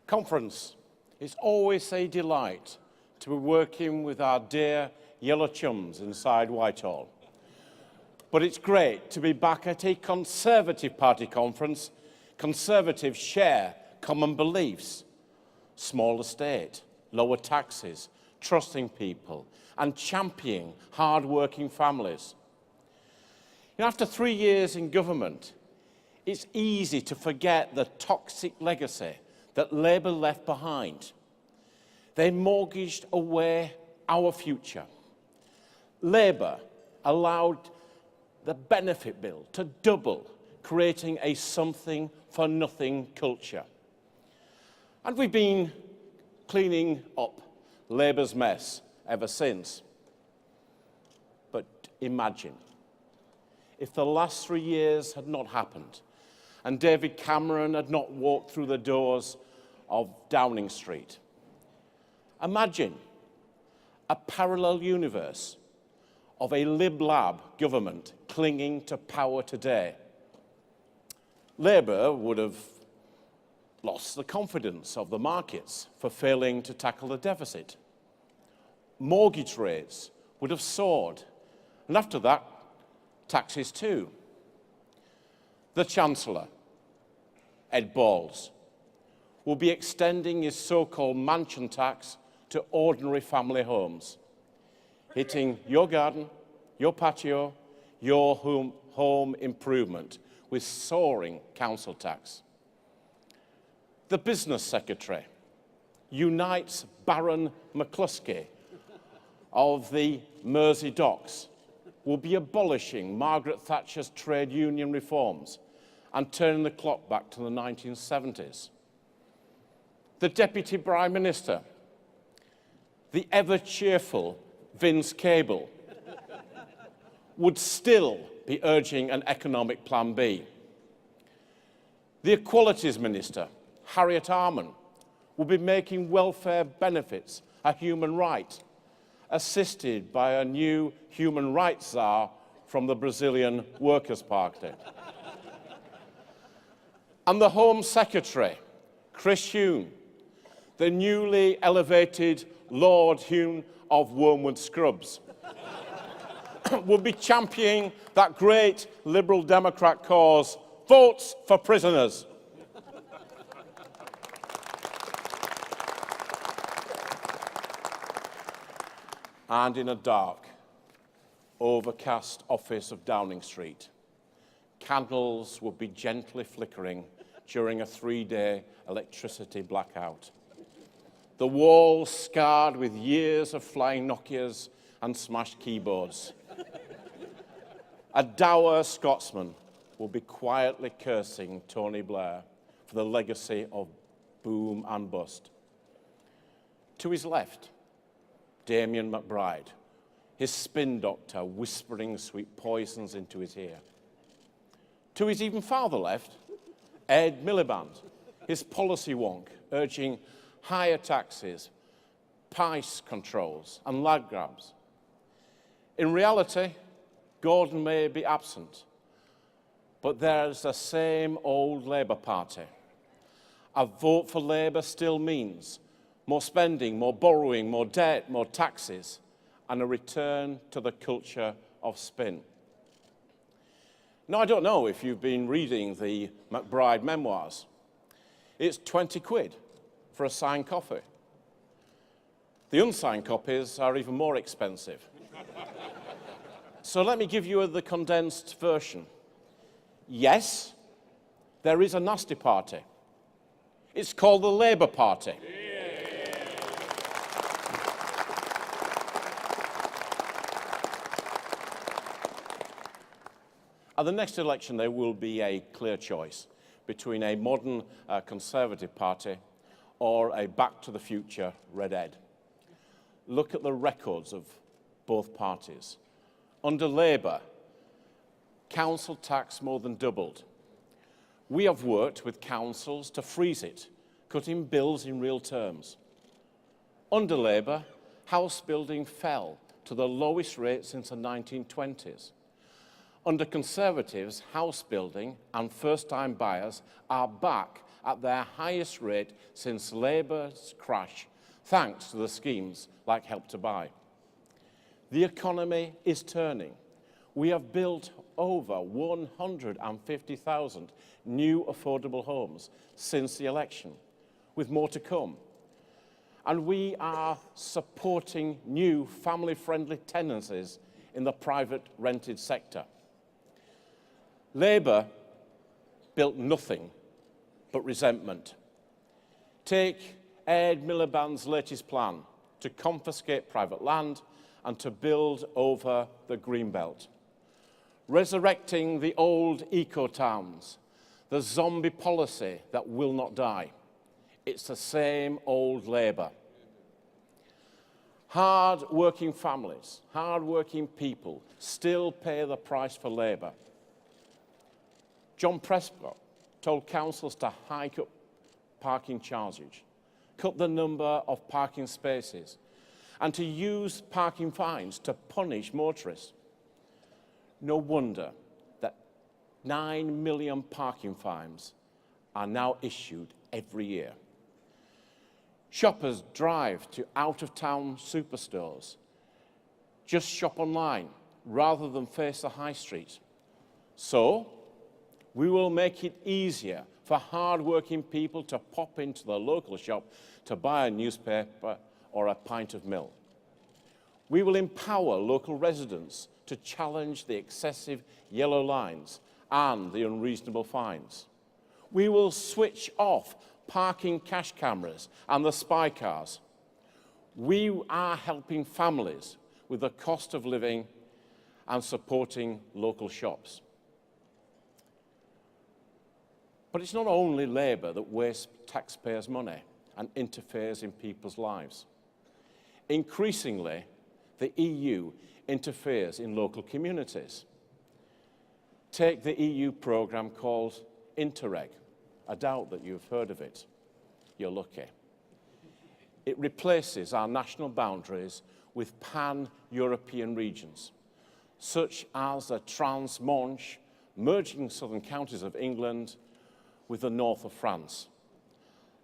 Conference, it's always a delight to be working with our dear yellow chums inside Whitehall. But it's great to be back at a Conservative Party conference. Conservatives share common beliefs: small estate, lower taxes, trusting people, and championing hard-working families. After 3 years in government, it's easy to forget the toxic legacy that Labour left behind. They mortgaged away our future. Labour allowed the benefit bill to double, creating a something-for-nothing culture. And we've been cleaning up Labour's mess ever since. But imagine if the last 3 years had not happened and David Cameron had not walked through the doors of Downing Street. Imagine a parallel universe of a lib-lab government clinging to power today. Labour would have lost the confidence of the markets for failing to tackle the deficit. Mortgage rates would have soared, and after that, taxes too. The Chancellor, Ed Balls, will be extending his so-called mansion tax to ordinary family homes, hitting your garden, your patio, your home improvement with soaring council tax. The Business Secretary unites Baron McCluskey of the Mersey Docks, will be abolishing Margaret Thatcher's trade union reforms and turning the clock back to the 1970s. The Deputy Prime Minister, the ever-cheerful Vince Cable, would still be urging an economic plan B. The Equalities Minister, Harriet Harman, will be making welfare benefits a human right, assisted by a new human rights czar from the Brazilian Workers' Party. And the Home Secretary, Chris Huhne, the newly elevated Lord Huhne of Wormwood Scrubs, will be championing that great Liberal Democrat cause, votes for prisoners. And in a dark, overcast office of Downing Street, candles will be gently flickering during a 3-day electricity blackout. The walls scarred with years of flying Nokias and smashed keyboards. A dour Scotsman will be quietly cursing Tony Blair for the legacy of boom and bust. To his left, Damien McBride, his spin doctor whispering sweet poisons into his ear. To his even farther left, Ed Miliband, his policy wonk, urging higher taxes, price controls and land grabs. In reality, Gordon may be absent, but there's the same old Labour Party. A vote for Labour still means more spending, more borrowing, more debt, more taxes, and a return to the culture of spin. Now, I don't know if you've been reading the McBride memoirs. It's 20 quid for a signed copy. The unsigned copies are even more expensive. So let me give you the condensed version. Yes, there is a nasty party. It's called the Labour Party. At the next election, there will be a clear choice between a modern Conservative Party or a back-to-the-future Red Ed. Look at the records of both parties. Under Labour, council tax more than doubled. We have worked with councils to freeze it, cutting bills in real terms. Under Labour, house building fell to the lowest rate since the 1920s. Under Conservatives, house building and first-time buyers are back at their highest rate since Labour's crash, thanks to the schemes like Help to Buy. The economy is turning. We have built over 150,000 new affordable homes since the election, with more to come. And we are supporting new family-friendly tenancies in the private rented sector. Labour built nothing but resentment. Take Ed Miliband's latest plan to confiscate private land and to build over the Greenbelt, resurrecting the old eco-towns, the zombie policy that will not die. It's the same old Labour. Hard-working families, hard-working people still pay the price for Labour. John Prescott told councils to hike up parking charges, cut the number of parking spaces, and to use parking fines to punish motorists. No wonder that 9 million parking fines are now issued every year. Shoppers drive to out-of-town superstores, just shop online rather than face the high street. So, we will make it easier for hard-working people to pop into the local shop to buy a newspaper or a pint of milk. We will empower local residents to challenge the excessive yellow lines and the unreasonable fines. We will switch off parking cash cameras and the spy cars. We are helping families with the cost of living and supporting local shops. But it's not only Labour that wastes taxpayers' money and interferes in people's lives. Increasingly, the EU interferes in local communities. Take the EU programme called Interreg. I doubt that you've heard of it. You're lucky. It replaces our national boundaries with pan-European regions, such as the Trans-Manche, merging southern counties of England with the north of France.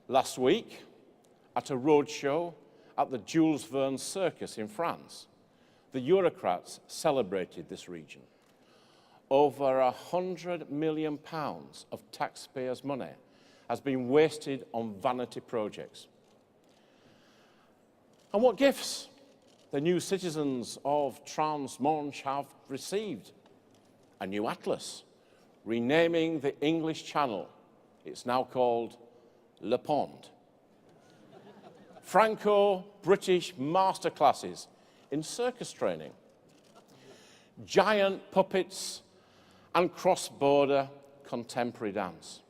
Last week, at a roadshow at the Jules Verne Circus in France, the Eurocrats celebrated this region. Over £100 million of taxpayers' money has been wasted on vanity projects. And what gifts the new citizens of Trans-Manche have received? A new atlas, renaming the English Channel. It's now called Le Pond. Franco-British masterclasses in circus training. Giant puppets and cross-border contemporary dance.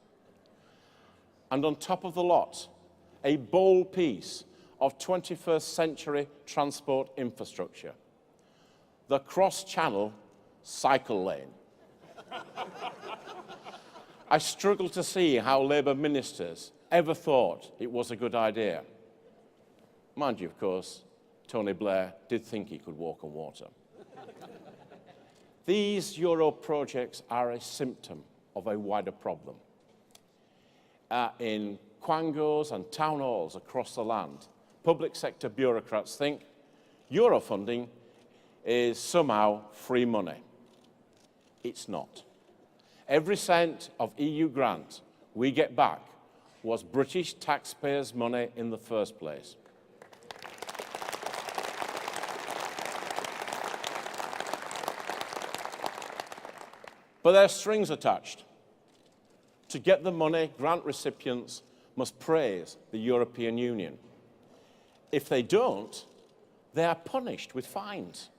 And on top of the lot, a bold piece of 21st century transport infrastructure, the cross-channel cycle lane. I struggle to see how Labour ministers ever thought it was a good idea. Mind you, of course, Tony Blair did think he could walk on water. These Euro projects are a symptom of a wider problem. In quangos and town halls across the land, public sector bureaucrats think Euro funding is somehow free money. It's not. Every cent of EU grant we get back was British taxpayers' money in the first place. But there are strings attached. To get the money, grant recipients must praise the European Union. If they don't, they are punished with fines.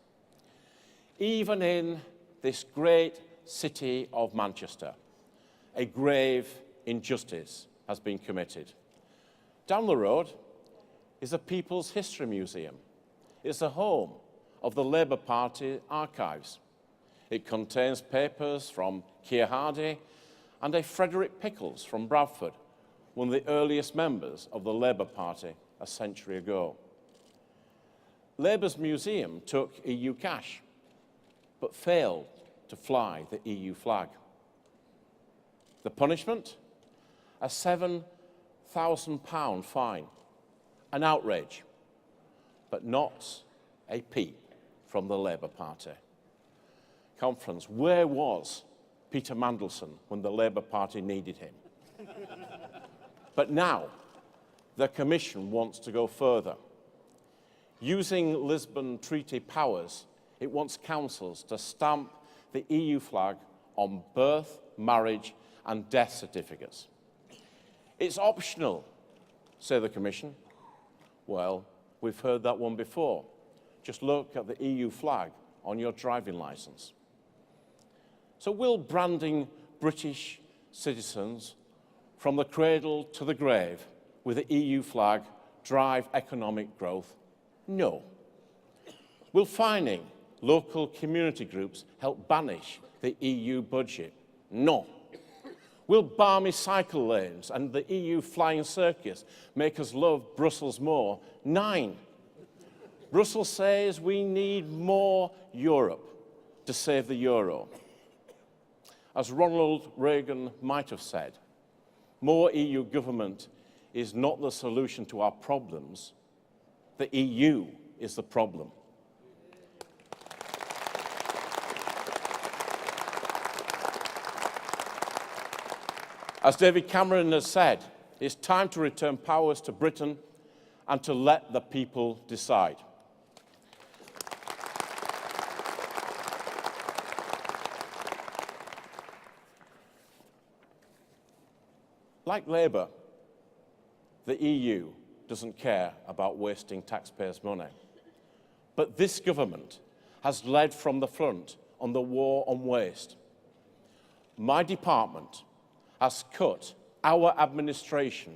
Even in this great city of Manchester, a grave injustice has been committed. Down the road is the People's History Museum. It's the home of the Labour Party archives. It contains papers from Keir Hardie and a Frederick Pickles from Bradford, one of the earliest members of the Labour Party a century ago. Labour's museum took EU cash, but failed to fly the EU flag. The punishment? a £7,000 fine. An outrage, but not a peep from the Labour Party. Conference, where was Peter Mandelson when the Labour Party needed him? But now, the Commission wants to go further. Using Lisbon Treaty powers, it wants councils to stamp the EU flag on birth, marriage and death certificates. It's optional, say the Commission. Well, we've heard that one before. Just look at the EU flag on your driving licence. So will branding British citizens from the cradle to the grave with the EU flag drive economic growth? No. Will fining local community groups help banish the EU budget? No. Will balmy cycle lanes and the EU flying circus make us love Brussels more? 9. Brussels says we need more Europe to save the euro. As Ronald Reagan might have said, more EU government is not the solution to our problems. The EU is the problem. As David Cameron has said, it's time to return powers to Britain and to let the people decide. Like Labour, the EU doesn't care about wasting taxpayers' money. But this government has led from the front on the war on waste. My department has cut our administration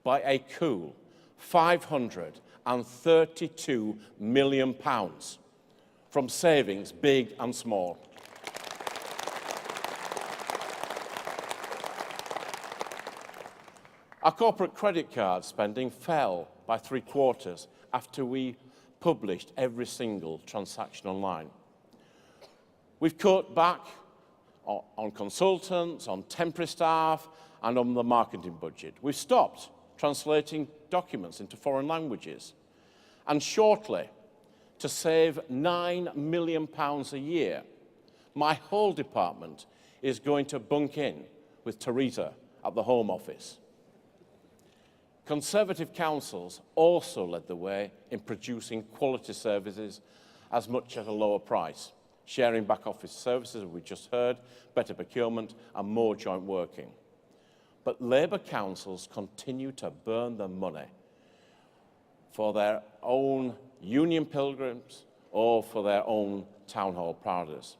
by a cool £532 million from savings big and small. Our corporate credit card spending fell by 3/4 after we published every single transaction online. We've cut back on consultants, on temporary staff, and on the marketing budget. We've stopped translating documents into foreign languages. And shortly, to save £9 million a year, my whole department is going to bunk in with Theresa at the Home Office. Conservative councils also led the way in producing quality services as much at a lower price, sharing back office services, as we just heard, better procurement and more joint working. But Labour councils continue to burn the money for their own union pilgrims or for their own town hall parties.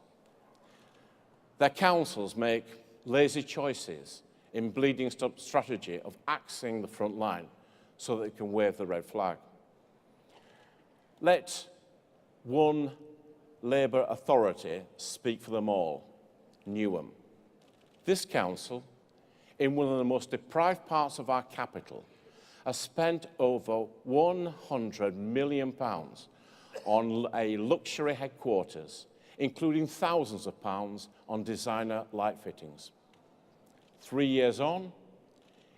Their councils make lazy choices in bleeding strategy of axing the front line so that they can wave the red flag. Let one Labour authority speak for them all, Newham. This council, in one of the most deprived parts of our capital, has spent over £100 million on a luxury headquarters, including thousands of pounds on designer light fittings. 3 years on,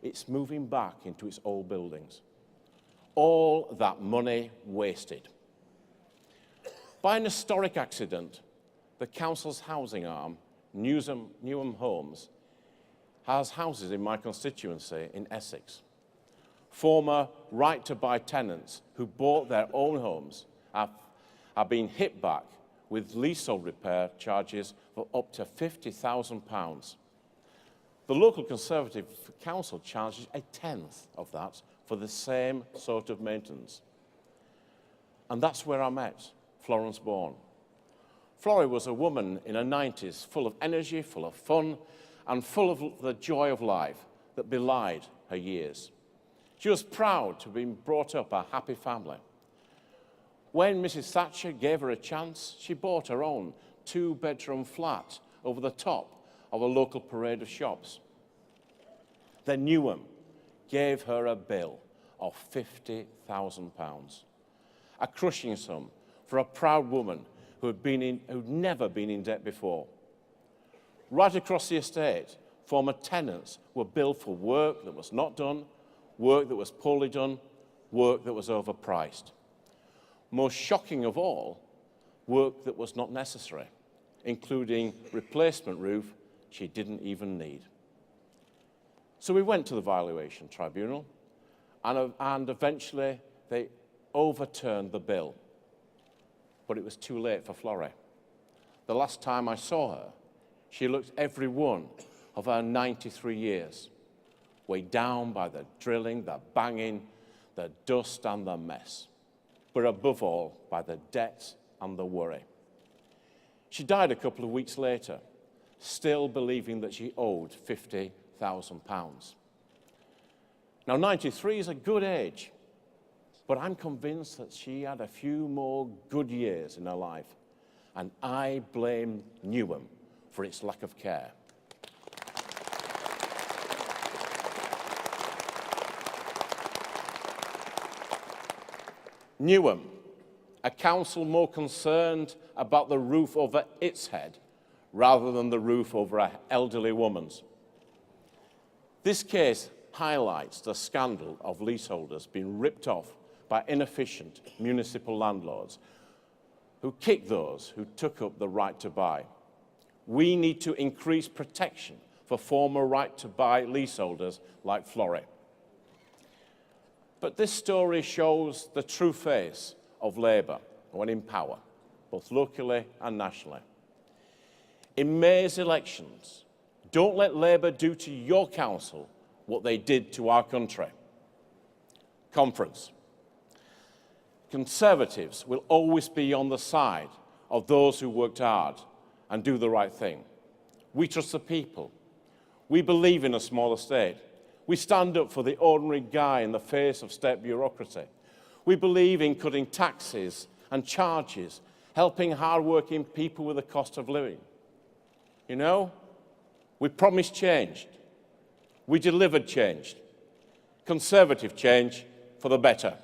it's moving back into its old buildings. All that money wasted. By an historic accident, the council's housing arm, Newham Homes, has houses in my constituency in Essex. Former right-to-buy tenants who bought their own homes have been hit back with leasehold repair charges for up to £50,000. The local Conservative council charges a tenth of that for the same sort of maintenance. And that's where I met Florence Bourne. Florrie was a woman in her 90s, full of energy, full of fun, and full of the joy of life that belied her years. She was proud to have been brought up a happy family. When Mrs. Thatcher gave her a chance, she bought her own 2-bedroom flat over the top of a local parade of shops. Then Newham gave her a bill of £50,000, a crushing sum for a proud woman who'd never been in debt before. Right across the estate, former tenants were billed for work that was not done, work that was poorly done, work that was overpriced. Most shocking of all, work that was not necessary, including replacement roof she didn't even need. So we went to the valuation tribunal, and eventually they overturned the bill. But it was too late for Florrie. The last time I saw her, she looked every one of her 93 years, weighed down by the drilling, the banging, the dust and the mess, but above all by the debt and the worry. She died a couple of weeks later, still believing that she owed £50,000. Now, 93 is a good age, but I'm convinced that she had a few more good years in her life, and I blame Newham for its lack of care. Newham, a council more concerned about the roof over its head rather than the roof over an elderly woman's. This case highlights the scandal of leaseholders being ripped off by inefficient municipal landlords who kicked those who took up the right to buy. We need to increase protection for former right-to-buy leaseholders like Florrie. But this story shows the true face of Labour when in power, both locally and nationally. In May's elections, don't let Labour do to your council what they did to our country. Conference. Conservatives will always be on the side of those who worked hard and do the right thing. We trust the people. We believe in a smaller state. We stand up for the ordinary guy in the face of state bureaucracy. We believe in cutting taxes and charges, helping hard-working people with the cost of living. You know, we promised change. We delivered change. Conservative change for the better.